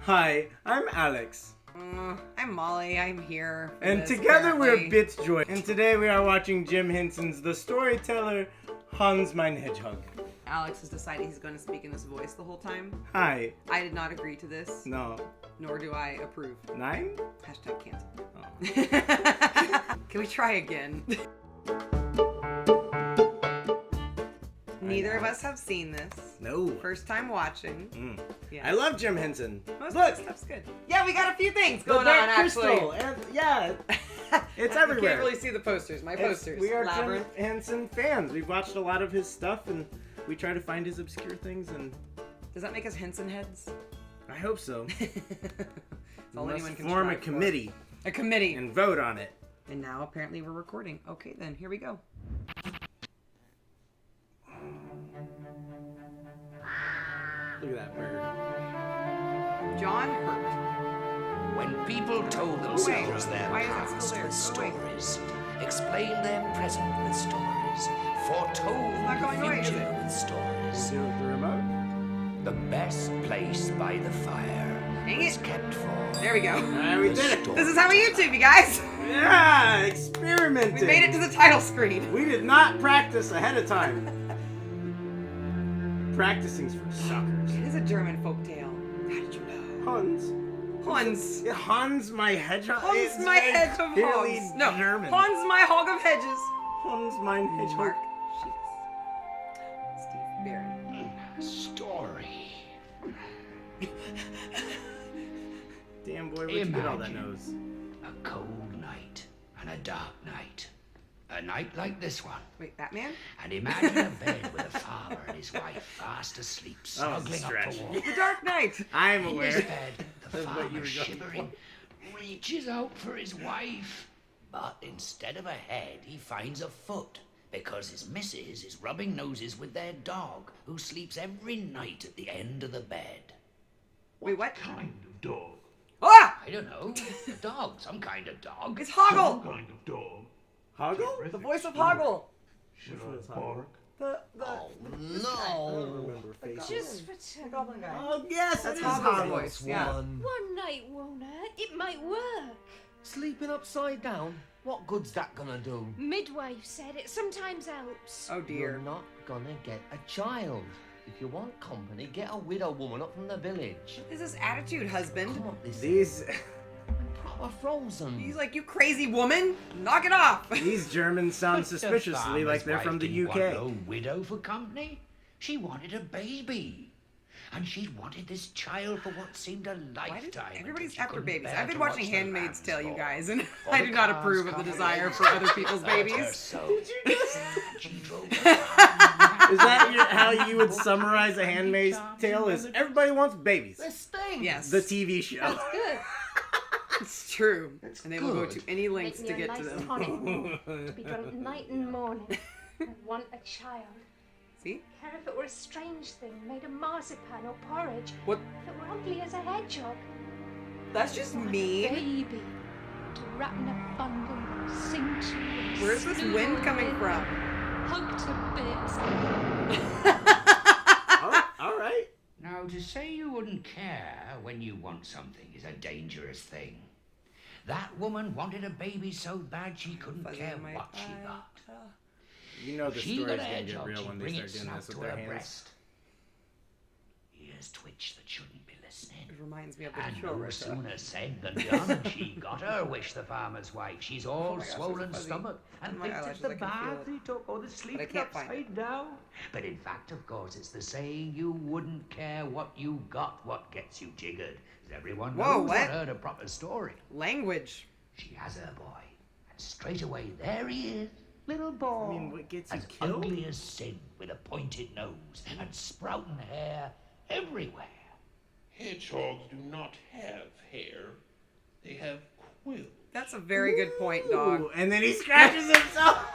Hi, I'm Alex. I'm Molly. I'm here. And together we're Bitjoy. And today we are watching Jim Henson's The Storyteller, Hans, My Hedgehog. Alex has decided he's going to speak in this voice the whole time. Hi. I did not agree to this. No. Nor do I approve. 9? Hashtag cancel. Oh. Can we try again? Neither of us have seen this. No. First time watching. Yeah. I love Jim Henson. Most Look, of this stuff's good. Yeah, we got a few things going the on Dark Crystal, actually. and yeah, it's everywhere. You can't really see the posters. My posters. We are Labyrinth. Jim Henson fans. We've watched a lot of his stuff, and we try to find his obscure things. And does that make us Henson heads? I hope so. All anyone can form a committee. A committee. And vote on it. And now apparently we're recording. Okay, then here we go. Look at that bird. John Hurt. When people told themselves their why is that past still there? with Oh, wait. stories, explained their present with stories, foretold not the going away, is future it? with stories. Do it with the remote. The best place by the fire Dang was it. kept for. There we go. We did it. This is how we YouTube, you guys. Yeah, experimenting. We made it to the title screen. We did not practice ahead of time. Practicing's for suckers. It is a German folktale. How did you know? Hans. Hans. Yeah, Hans, my hedgehog. Hans, It's my hedge of clearly hogs. No, German. Hans, my hog of hedges. Hans, mein Hedgehog. Mark Sheets. Steve Barron. Story. Damn boy, where'd you get all that nose? A cold night and a dark night. A night like this one. Wait, Batman? And imagine a bed with a farmer and his wife fast asleep, snuggling up stretch. to warm. The Dark Knight. I'm In aware. his bed, the That's what you farmer, were going shivering, reaches out for his wife. But instead of a head, he finds a foot, because his missus is rubbing noses with their dog, who sleeps every night at the end of the bed. Wait, what? Kind of dog. Ah! I don't know, a dog, some kind of dog. It's Some Hoggle. kind of dog. Hoggle? The voice of Hoggle. Should Which one is I Hoggle? bark? The Oh, I don't no! remember faces. Just the pretend. goblin guy. Oh yes, That's it is Hoggle's Hoggle. voice. Yeah. One night won't hurt. It might work. Sleeping upside down? What good's that gonna do? Midwife said it sometimes helps. Oh dear. You're not gonna get a child. If you want company, get a widow woman up from the village. What is this attitude, husband? Come up this These proper frozen. He's like, you crazy woman. Knock it off. these Germans sound The suspiciously like farmer's they're from wife the didn't want UK. no widow for company. She wanted a baby. And she'd wanted this child for what seemed a Why lifetime. did until everybody's she after couldn't babies? bear I've been to watching watch the Handmaid's lambs Tale, you born. guys, and For I the do not calves approve of the come desire later. for other people's But her babies. soul- She drove the Is that how you would summarize a Handmaid's Tale? Is everybody wants babies? This thing. Yes. The TV show. Good. It's true. And they will go good. to any lengths Make me to a get to nice them. tonic to be drunk night and morning. I want a child. See? Care if it were a strange thing made of marzipan or porridge. What? If it were ugly as a hedgehog. That's just I want a mean. baby to wrap in a bundle, sing to. and Where's this snuggle wind coming with, from? Hug to bits. Oh, all right. Now, to say you wouldn't care when you want something is a dangerous thing. That woman wanted a baby so bad she couldn't Fuzzy care on my what she eye. got. You know the She story's got a gonna get hedgehog, real she'd when they bring start it doing snug this with to their her hands. breast. Ears twitch that shouldn't be listening. It reminds me of the And show. no sooner said than done. She got her wish, the farmer's wife. She's all my gosh, swollen it's fuzzy. stomach and My thinks it's eyelashes, the I can feel bath it. he took or the sleeping can't find upside down. But in fact, of course, it's the saying you wouldn't care what you got, what gets you jiggered. As everyone Whoa, knows what? heard a proper story. Language. She has her boy, and straight away there he is, little boy. I mean, what gets you as killed? ugly as sin, with a pointed nose and sprouting hair everywhere. Hedgehogs do not have hair. They have quills. That's a very good point, dog. Ooh, and then he scratches himself.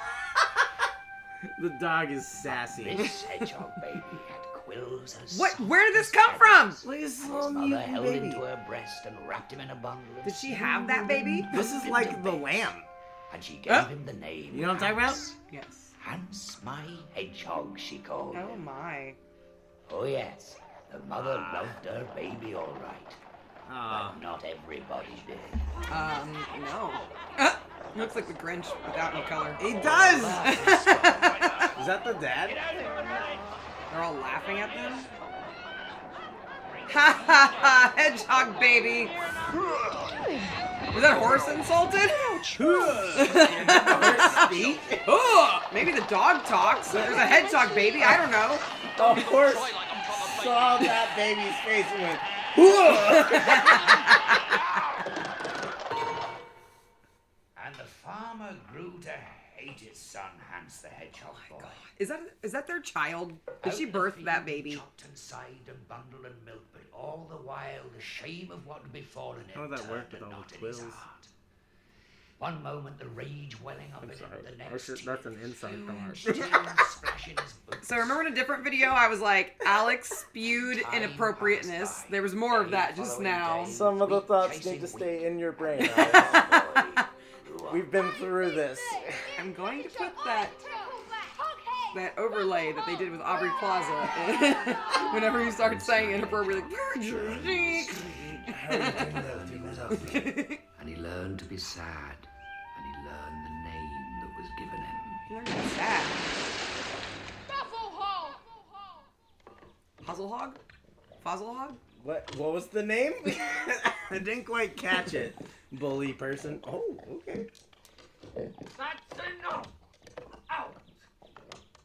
The dog is sassy. This hedgehog baby had quills as What? soft Where did this as come from? feathers. Look at this His little mother mutant held baby. him to her breast and wrapped him in a bundle. and Did she have that baby? This is like the lamb. And she gave Huh? him the name. You know what I'm talking about? Hans. Yes. Hans, my hedgehog, she called Oh him. my. Oh yes, the mother loved her baby all right. not everybody did. No. Looks like the Grinch without any color. He does! Is that the dad? They're all laughing at them. Ha ha ha! Hedgehog baby! Was that horse insulted? Maybe the dog talks. There's a hedgehog baby. I don't know. The horse saw that baby's face and went, And the farmer grew to hate his son, Hans the Hedgehog boy. Is that their child? Did she birth that baby? Chopped and sighed and bundled and milked, but all the while the shame of what had befallen him How would that work turned with a all knot the in his quills? heart. One moment the rage welling up in him, the next That's an inside huge thought. tears splashing his boots. So remember in a different video, I was like, Alex spewed inappropriateness. There was more of that just now. Some of the thoughts need to stay in your brain. We've been through this. I'm going to put that overlay that they did with Aubrey Plaza whenever you start saying inappropriate. And he learned to be sad, and he learned the name that was given him. You're sad. Puzzlehog? Fuzzlehog? What was the name? I didn't quite catch it. Bully person. Oh, okay. That's enough! Out!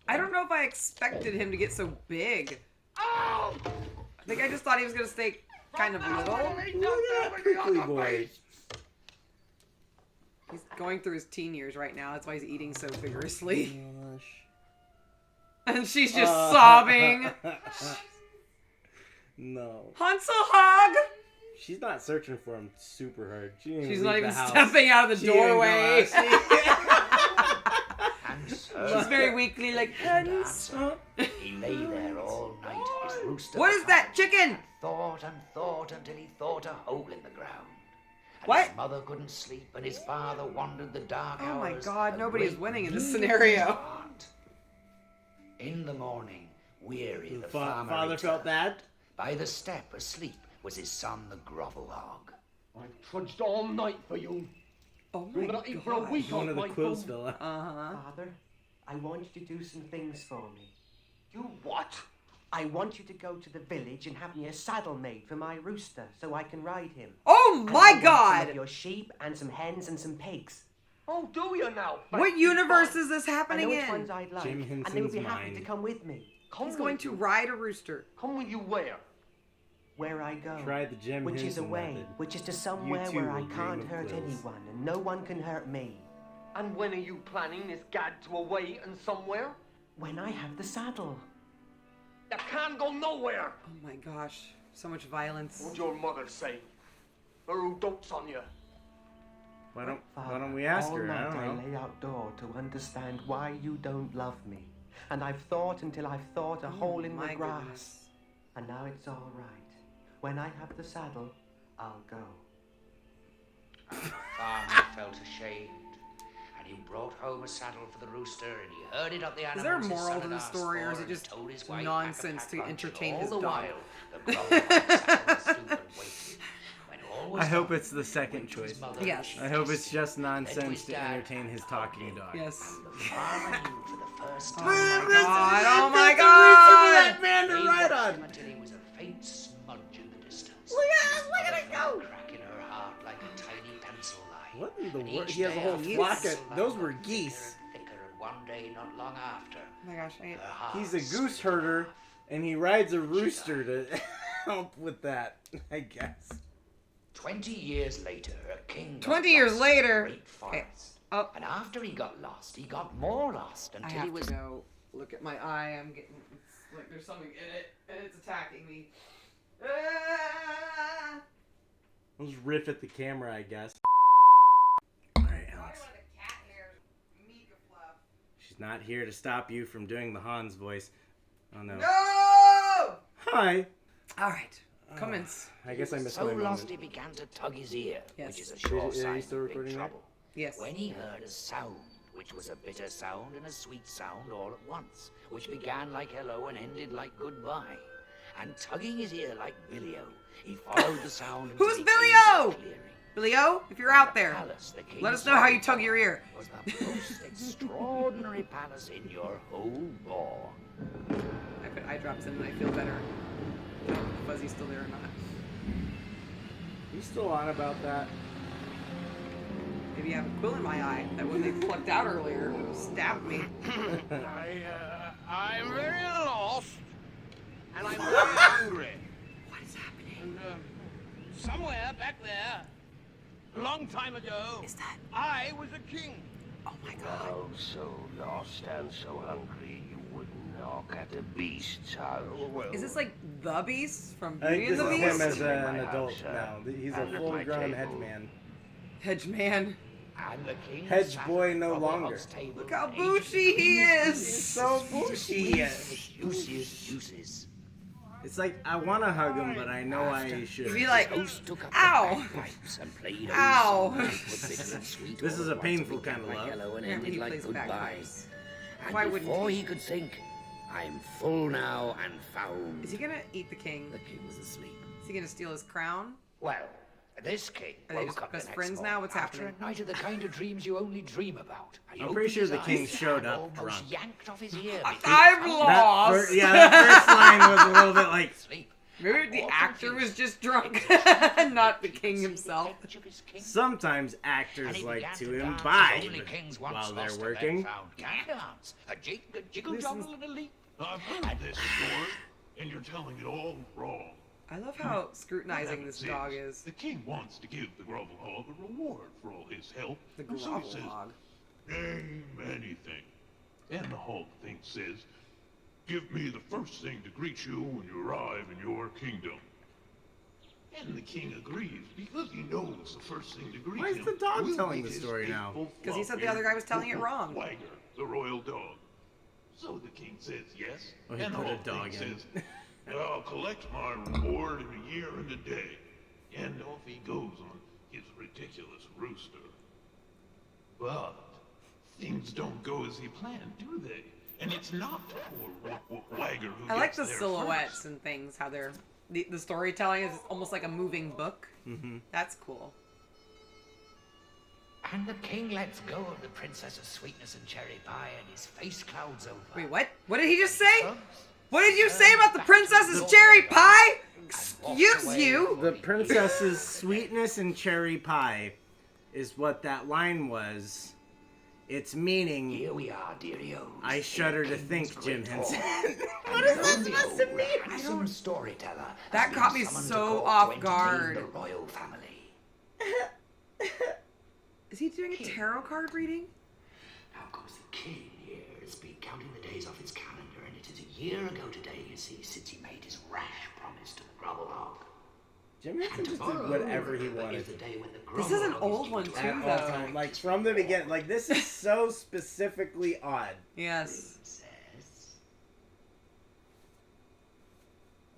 I don't know if I expected him to get so big. Out! I think I just thought he was going to stay kind of little. Look at that prickly boy. He's going through his teen years right now. That's why he's eating so vigorously. Gosh. And she's just sobbing. No. Hanselhog! She's not searching for him super hard. She's not even stepping out of the doorway. She's very weakly like, Hans. He lay there all night, his rooster. What is that, chicken? Thought and thought until he thought a hole in the ground. And What? His mother couldn't sleep, and his father wandered the dark Oh my hours. God, a nobody is great winning in this need scenario. heart. In the morning, weary, the farmer Father felt returned. that? By the step, asleep, was his son, the grovel hog. I've trudged all night for you. Oh You're my gonna eat for a God. week One off of the my quills food. fell out. Uh-huh. Father, I want you to do some things for me. You what? I want you to go to the village and have me a saddle made for my rooster so I can ride him. Oh And I my want some God! of your sheep and some hens and some pigs. Oh, do you now? What universe is this I know happening which in? ones I'd like, Jim and they would be Henson's happy to mind. come with me. Come He's going with to you. ride a rooster. Come with you where? Where I go. Try the Jim which is Henson away, method. which is to somewhere You too where I will dream can't of hurt quills. anyone and no one can hurt me. And when are you planning this gad to away and somewhere? When I have the saddle. You can't go nowhere. Oh my gosh. So much violence. What'd your mother say? Or who dotes on you? Why don't Father, we ask all her? I night don't know. lay outdoor to understand why you don't love me. And I've thought until I've thought a hole in my the grass. goodness. And now it's all right. When I have the saddle, I'll go. The farmer felt ashamed, and he brought home a saddle for the rooster, and he herded up the animals. Is there a his moral son to had the asked story, or for, is it and just told his wife nonsense pack a to punch, entertain and his all the dog? while, the grovel sat on the stoop and waited. When all was I hope done, it's the second went to his choice. mother, Yes. I hope it's just led to nonsense his to dad, entertain his talking dog. Yes. and the farmer knew for the first Oh time. my God. Oh my That's a God. reason for that man to They ride watched him on. until he was a faint smudge in the distance. Look at it go. Crack in her heart like a tiny pencil line. What in the And world? each He has a day whole her flock of. pencil line Those got were thicker geese. and thicker, and one day, not long after, Oh my gosh. her heart He's a goose split in herder, half. and he rides a rooster to help with that, I guess. 20 years later, a king got 20 years lost in the later. great forest. Oh. And after he got lost, he got more lost I until have he was to go look at my eye. I'm getting. It's like there's something in it, and it's attacking me. Ah! I'll just riff at the camera, I guess. Alright, Alex. She's not here to stop you from doing the Hans voice. Oh no. No! Hi. All right. Comments. I guess I missed so my lost moment. he began to tug his ear, Yes. which is a sure Are you sign still of big recording that? trouble. Yes. When he heard a sound, which was a bitter sound and a sweet sound all at once, which began like hello and ended like goodbye. and tugging his ear like Billy-O, he followed the sound. Who's until he came Billy-O? to the clearing. Billy-O, if you're out there, Palace the king let us know how you tug your ear. was the most extraordinary palace in your whole born. I put eye drops in and I feel better. I don't know if Fuzzy's still there or not. You still on about that? Maybe I have a quill in my eye that when they plucked out earlier stabbed me. I'm very lost, and I'm very hungry. What is happening? And somewhere back there, a long time ago, Is that? I was a king. Oh my god. Oh, so lost and so hungry you wouldn't knock at the beast's house. Is this like the Beast from I think Beauty and this the is Beast? him as My an house, adult sir. now. He's a And at my full-grown table. hedgeman. Hedge Man. And the king Hedge sat boy at no Brother longer. Hog's table Look how and ate bushy he is. He's so bushy. the juiciest juices. It's like, I want to hug him, but I know I should. You'd be like, Host took up ow. the bagpipes and played Ow. old songs that were bitter and sweet. This is all a at once painful began kind of like love. yellow and Yeah, ended he like plays goodbye. bagpipes. And Why wouldn't before he? he could think, I'm full now and found. Is he gonna eat the king? The king was asleep. Is he gonna steal his crown? Well, this king Are they woke just up the best next friends morning now? What's after happening? a night of the kind of dreams you only dream about. He I'm pretty opened sure his the king eyes showed and up almost drunk. yanked off his ear. because I'm he lost. That first line was a little bit like, Sleep. Maybe the actor was just drunk, not the king himself. sometimes And actors he like began to dance as imbibe only kings once while they're lost and working. then found can dance. A jig, a jiggle, joggle, and a leap. I've heard this story, and you're telling it all wrong. I love how What scrutinizing this happens dog is is. the king wants to give the grovel hog a reward for all his help. The and so he grovel says, hog. name anything. And the hog thing says, give me the first thing to greet you when you arrive in your kingdom. And the king agrees because he knows the first thing to greet Why is him the dog will telling be the his story now? faithful, 'Cause he said the fluffy, other guy was telling it wrong. Wagger, the royal dog. So the king says yes, Oh, he and the put a hog dog thing in. says, I'll collect my reward in a year and a day. And off he goes on his ridiculous rooster. But things don't go as he planned, do they? And it's not poor Wagger who I like gets the there silhouettes first. and things, how they're the storytelling is almost like a moving book. Mm-hmm. That's cool. And the king lets go of the princess's sweetness and cherry pie, and his face clouds over. Wait, what? What did he just say? Thumbs What did you say about the princess's cherry pie? Excuse you. The princess's sweetness and cherry pie is what that line was. Its meaning, Here we are, dearie-o. I shudder to think, Jim Henson. What is this supposed to mean? Handsome storyteller. That has caught been me summoned so to court off to entertain guard. The royal family. Is he doing a tarot card reading? Now, of course, the king here has been counting the days off his calendar, and it is a year ago today, you see, since he made his rash promise to the grovel hog. Jim Henson And just did tomorrow whatever he is wanted the day when the This is an grovel hog old due one, to too, at have all though. time. Like, from the beginning. Like, this is so specifically odd. Yes. Princess.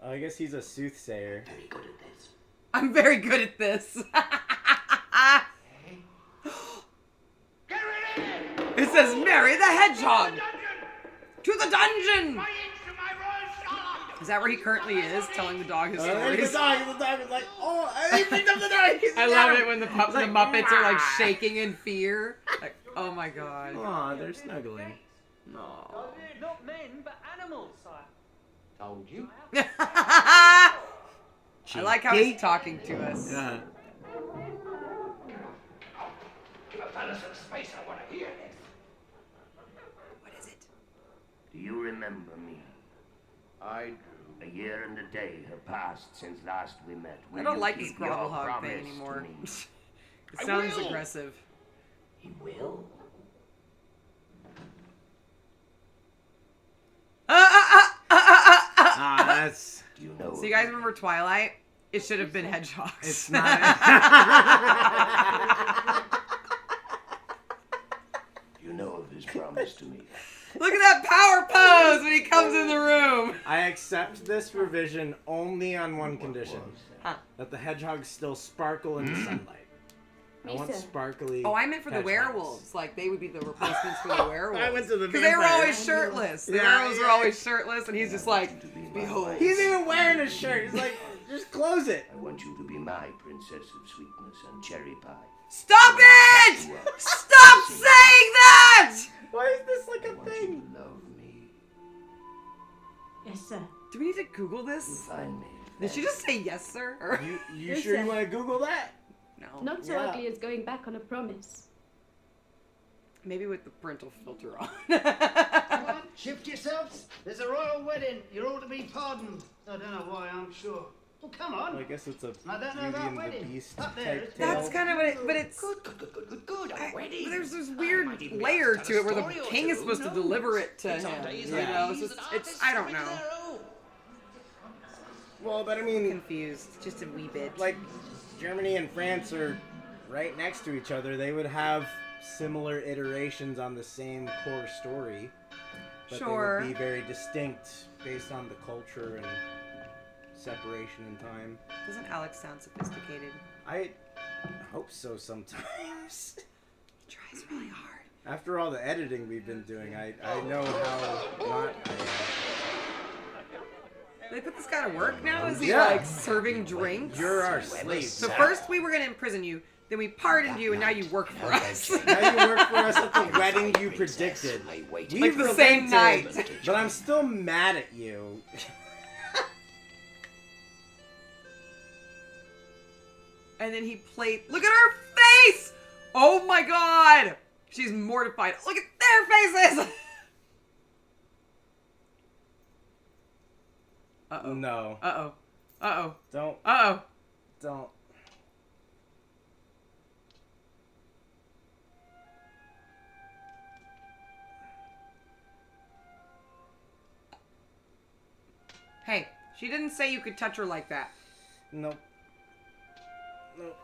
Oh, I guess he's a soothsayer. Very good at this. I'm very good at this. Get rid of it! It says marry the hedgehog. To the dungeon. My inch to my royal star! Is that where he currently is, telling the dog his There's stories? the dog, and the dog is like, oh, he picked up the dog. He's I got love him. it when the It's like, Muppets are like "Mwah." shaking in fear. Like, oh my god. Aw, they're snuggling. No. Not men, but animals, sire. Told you. I like how he's talking to us. Yeah. Fellas in space, I want to hear this. What is it? Do you remember me? I do. A year and a day have passed since last we met. I Will don't you like this keep your grovel hog thing promise to anymore. me? It I sounds will. aggressive. He will. Ah, that's. Do you know? So you guys remember Twilight? It should have been hedgehogs. It's not. Do you know of his promise to me? Look at that power pose when he comes in the room. I accept this revision only on one condition: Huh. that the hedgehogs still sparkle in the sunlight. I want sparkly. Oh, I meant for the hedgehogs. werewolves. Like they would be the replacements for the werewolves. I went to the Because they were vampires. always shirtless. The Yeah, werewolves were yeah. always shirtless, and he's just like, Behold. He's even wearing a shirt. He's like, just close it. I want you to be my princess of sweetness and cherry pie. Stop it! Stop saying that! Why is this like I a want you thing? to love me. Yes, sir. Do we need to Google You this? find me. Did she just say yes, sir? Or- You Yes, sure you sir. want to Google that? no. Not so Yeah. ugly as going back on a promise. Maybe with the parental filter on. Come on, shift yourselves. There's a royal wedding. You're all to be pardoned. I don't know why, I'm sure. Well, come on. Well, I guess it's a I don't know Beauty about and the wedding. Beast Up there, type it's tale. That's kind of what it, but it's Good. A wedding. there's this I weird might even be layer able to it where the tell a story or king is two, supposed to who deliver knows? it to It's on him. days You like know, these so that it's artists I don't speak to know. their own. Well, but I mean, Confused, just a wee bit. like Germany and France are right next to each other. They would have similar iterations on the same core story, but Sure. they would be very distinct based on the culture and separation in time. Doesn't Alex sound sophisticated? I hope so sometimes. He tries really hard. After all the editing we've been doing, I know how not I am. They put this guy to work now? Is he Yeah. like serving drinks? You're our slave. So first we were gonna imprison you, then we pardoned you, and now you work for us. Now you work for us at the wedding you predicted. Like the same relented, night. But I'm still mad at you. And then he played. Look at her face! Oh my god! She's mortified. Look at their faces! Uh-oh. No. Uh-oh. Uh-oh. Don't. Uh-oh. Don't. Hey, she didn't say you could touch her like that. Nope. Nope.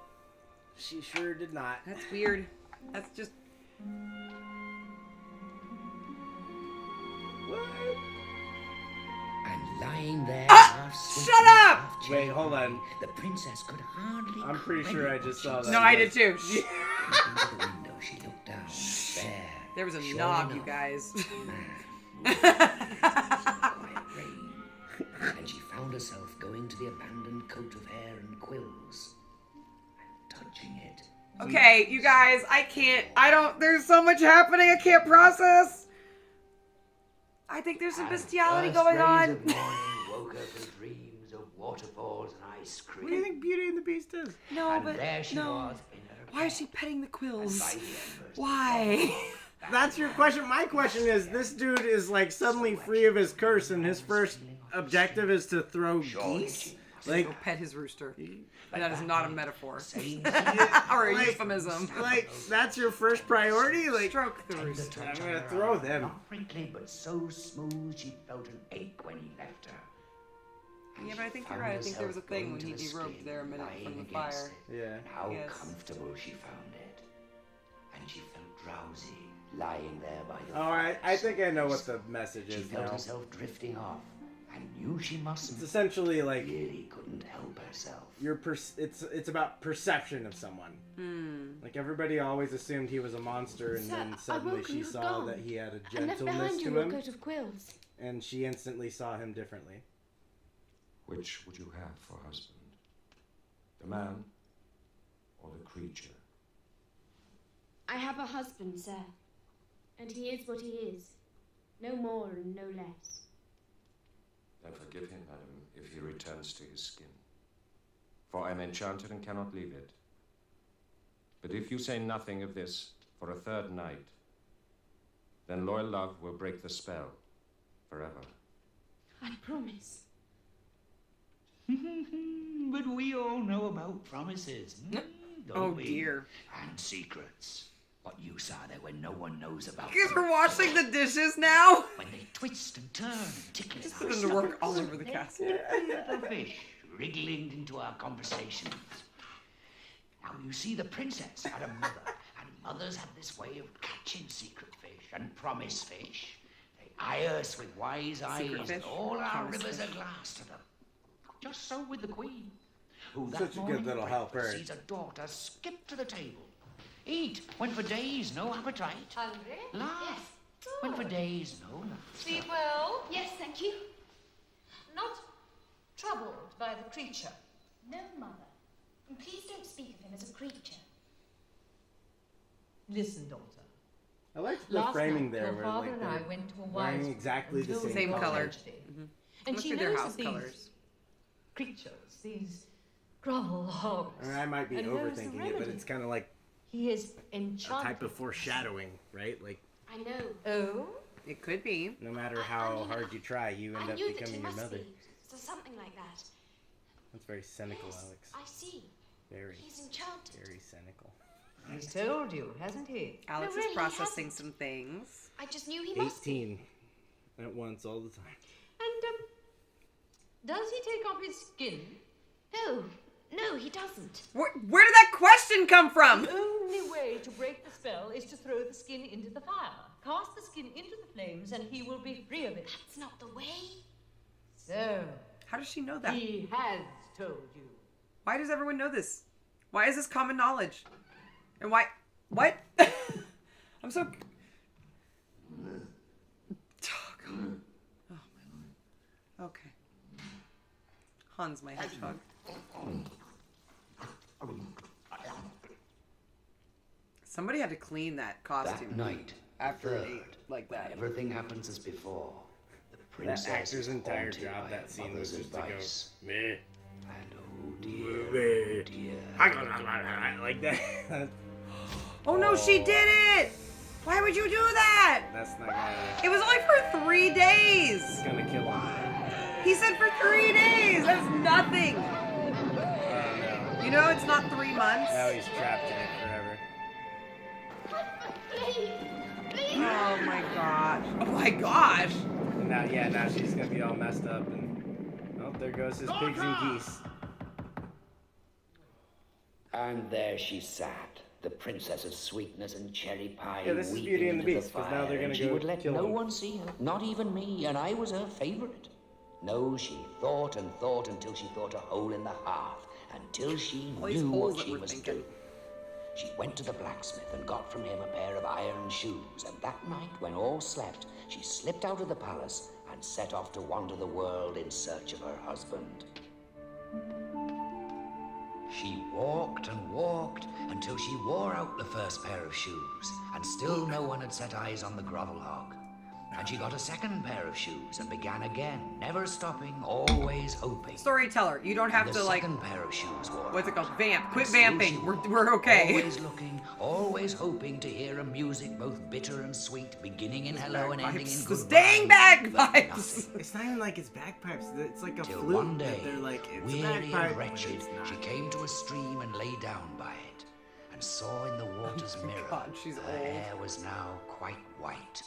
She sure did not. That's weird. That's just... What? And lying there, Ah! half sleeping, Shut up! half Wait, hold on. the princess could hardly. I'm pretty sure I just saw that. No, I did too. Into the window, she looked down. There, There was a sure knob, you enough, guys. man quiet rain, and she found herself going to the abandoned coat of hair and quills and touching it. Okay, you guys, there's so much happening I can't process. I think there's some And bestiality first going rays on. of morning woke her from dreams of waterfalls and ice cream. What do you think Beauty and the Beast is? No, And but there she no. was in her Why is bed. she petting the quills? By the embers. Why? That's your question. My question is, this dude is like suddenly free of his curse, and his first objective is to throw geese. Like, Go pet his rooster. That is not a metaphor. Saying Or a Like- euphemism. like that's your first priority. Like, Stroke the rooster. I'm gonna throw them. Not wrinkly, but so smooth she felt an ache when he left her. And Yeah, she but I think you're found right. I think there was a herself thing going when to he the derobed skin, there a minute lying from the against fire. it. Yeah. And how Yes. comfortable she found it. And she felt drowsy, lying there by the Oh, fire. I think I know what the message She is felt now. herself drifting off and knew she It's mustn't. essentially like Really couldn't help herself. it's about perception of someone. Like everybody always assumed he was a monster, and Sir, then I suddenly woke she and you're saw gone. that he had a I left gentleness behind you to your him, coat of quills. and she instantly saw him differently. Which would you have for husband? The man or the creature? I have a husband, sir. And he is what he is. No more and no less. Then forgive him, madam, if he returns to his skin. For I am enchanted and cannot leave it. But if you say nothing of this for a third night, then loyal love will break the spell forever. I promise. But we all know about promises. Don't Oh we? dear. And secrets. What use are there when no one knows about You guys them? are washing the dishes now? When they twist and turn and tickle Just our put them to work all over the castle. the fish wriggling into our conversations. Now you see, the princess had a mother, and mothers have this way of catching secret fish and promise fish. They eye us with wise eyes, Secret fish, and all our promise rivers fish. are glass to them. Just so with the queen, who Such that a good morning little at helper. breakfast sees a daughter skip to the table. Eat when for days no appetite. Hungry? Laugh when for days no laughter. Sleep well? Yes, thank you. not troubled by the creature. No, Mother. And please don't speak of him as a creature. Listen, daughter. I like the Last framing night, there, your where father like and I they're went to a wearing wise exactly the woman, same color. Mm-hmm. And Must she be their knows house that these colors. creatures, these grovel hogs. I mean, I might be and knows the overthinking it, but remedy. it's kind of like He is a enchanted. type of foreshadowing, right? Like, I know. Oh? It could be. no matter how hard you try, you end I up knew that he becoming your must mother. be. So something like that. That's very cynical, Yes, Alex. I see. Very, He's enchanted. very cynical. He's told you, hasn't he? Alex really, is he processing hasn't. some things. I just knew he must be. 18 at once all the time. And, does he take off his skin? No, he doesn't. Where did that question come from? The only way to break the spell is to throw the skin into the fire. Cast the skin into the flames and he will be free of it. That's not the way. So, How does she know that? he has told you. Why does everyone know this? Why is this common knowledge? And why? What? I'm so. Oh, God. Oh, my Lord. Okay. Hans, my hedgehog. Somebody had to clean that costume That night, after third, it ate like when that. everything happens as before. The That princess actor's is entire haunted job by that her scene mother's was just to go, advice. meh. And oh dear, Like that. Oh no, she did it! Why would you do that? That's not gonna. It was only for 3 days. It's gonna kill him. He said for 3 days. That's nothing. Oh no. You know it's not 3 months. Now he's trapped in it forever. Oh my gosh. Oh my gosh. And now she's gonna be all messed up and oh, there goes his pigs and geese. And there she sat, the princess of sweetness and cherry pie, Yeah, this is weeping Beauty and the into Beast, 'cause now fire, they're gonna and she go would let kill no him. one see her, not even me, and I was her favorite. No, she thought and thought until she thought a hole in the hearth, until she All these knew holes what that she we're must thinking. do. She went to the blacksmith and got from him a pair of iron shoes, and that night, when all slept, she slipped out of the palace and set off to wander the world in search of her husband. She walked and walked until she wore out the first pair of shoes, and still no one had set eyes on the grovel hog. And she got a second pair of shoes and began again, never stopping, always hoping. Storyteller, you don't have The to like. second pair of shoes wore What's it called? out. Vamp. Quit And still vamping. she We're okay. Always looking, always hoping to hear a music both bitter and sweet, beginning in hello and ending in Bagpipes. goodbye. The dang bagpipes. Nothing. It's not even like it's bagpipes. It's like a Till flute. one day, that they're like, it's a weary bagpipe, and but wretched, it's not. she came to a stream and lay down by it, and saw in the water's mirror God, she's her old. hair was now quite white,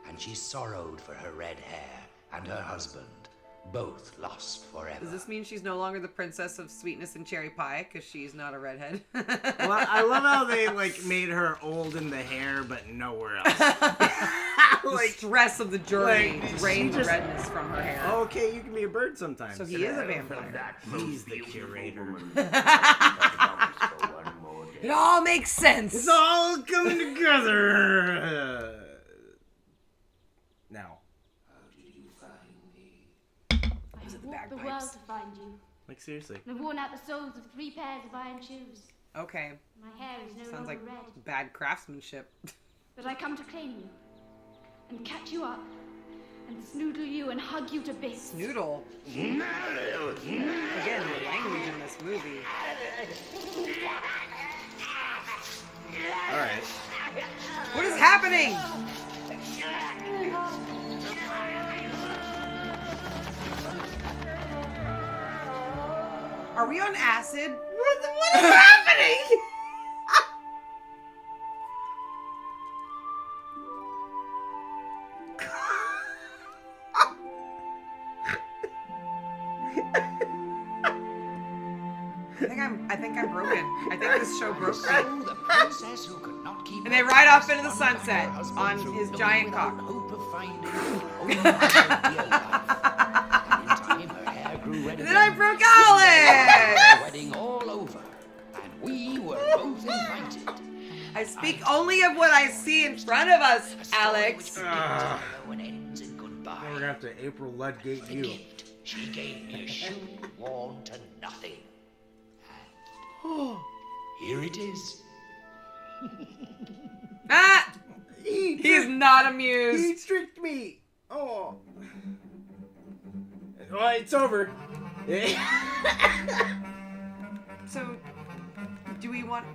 and she sorrowed for her red hair and her husband, both lost forever. Does this mean she's no longer the princess of sweetness and cherry pie because she's not a redhead? Well, I love how they like made her old in the hair, but nowhere else. The like, stress of the journey like, drained she just- redness from her hair. okay, you can be a bird sometimes. So he is a vampire. He's the curator. It all makes sense. It's all coming together. Now, I have walked the world bagpipes. to find you. like seriously. And I've worn out the soles of 3 pairs of iron shoes. Okay. My hair is no Sounds longer like red. bad craftsmanship. But I come to claim you. And catch you up. And snoodle you and hug you to bits. Noodle. Again, the language in this movie. All right. What is happening? Are we on acid? What is happening? I think I'm broken. I think this show broke me. So the princess who could not keep And they her ride off promise into the won back sunset her husband on through his living giant without cock. hope of finding only her dear life. And in time her hair grew red And then I again. broke She had Alex! the wedding all over, and we were both invited. I speak only of what I see in front of us, A story Alex. which begins in hello and ends in goodbye. We're gonna have to April Ludgate The you. gift She gave me a shoe worn to nothing. Here it is. Ah! He's not amused. He tricked me. Oh. Well, it's over. So, do we want...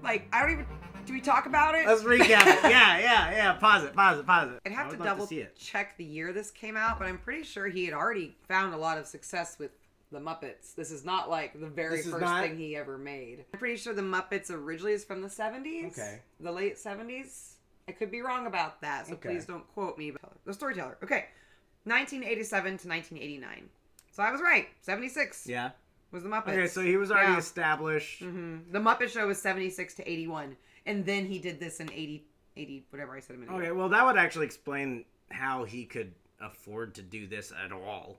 Like, I don't even... Do we talk about it? Let's recap it. Yeah. Pause it. I'd have I to would love double see it. check the year this came out, but I'm pretty sure he had already found a lot of success with the Muppets. This is not like the very first thing he ever made. I'm pretty sure the Muppets originally is from the 70s. Okay. The late 70s. I could be wrong about that, so please don't quote me. The Storyteller. Okay. 1987 to 1989. So I was right. 76. Yeah. Was the Muppets. Okay, so he was already established. Mm-hmm. The Muppet Show was 76 to 81. And then he did this in 80, whatever I said a minute ago. Okay, well, that would actually explain how he could afford to do this at all.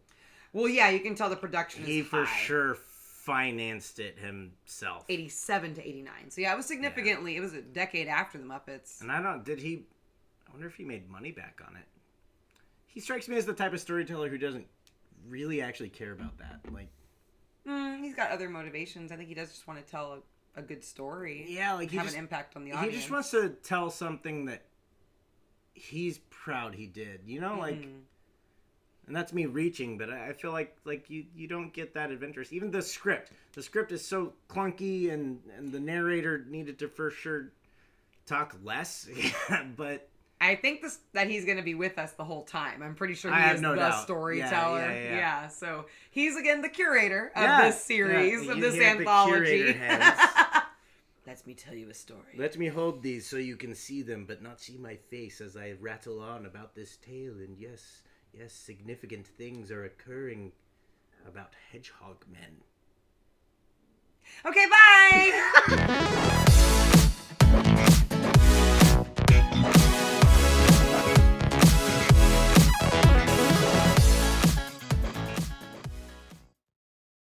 Well, yeah, you can tell the production He is for high. sure financed it himself. 87 to 89. So yeah, it was significantly, it was a decade after the Muppets. And I wonder if he made money back on it. He strikes me as the type of storyteller who doesn't really actually care about that. Like, he's got other motivations. I think he does just want to tell a good story. Yeah, like have an impact on the audience. He just wants to tell something that he's proud he did. You know, like, and that's me reaching, but I feel like you don't get that adventurous. Even the script is so clunky, and the narrator needed to for sure talk less. But I think that he's going to be with us the whole time. I'm pretty sure he is no the doubt. storyteller. Yeah. So he's again the curator of this series, of this anthology. Let me tell you a story. Let me hold these so you can see them, but not see my face as I rattle on about this tale. And yes, significant things are occurring about Hedgehog Men. Okay, bye!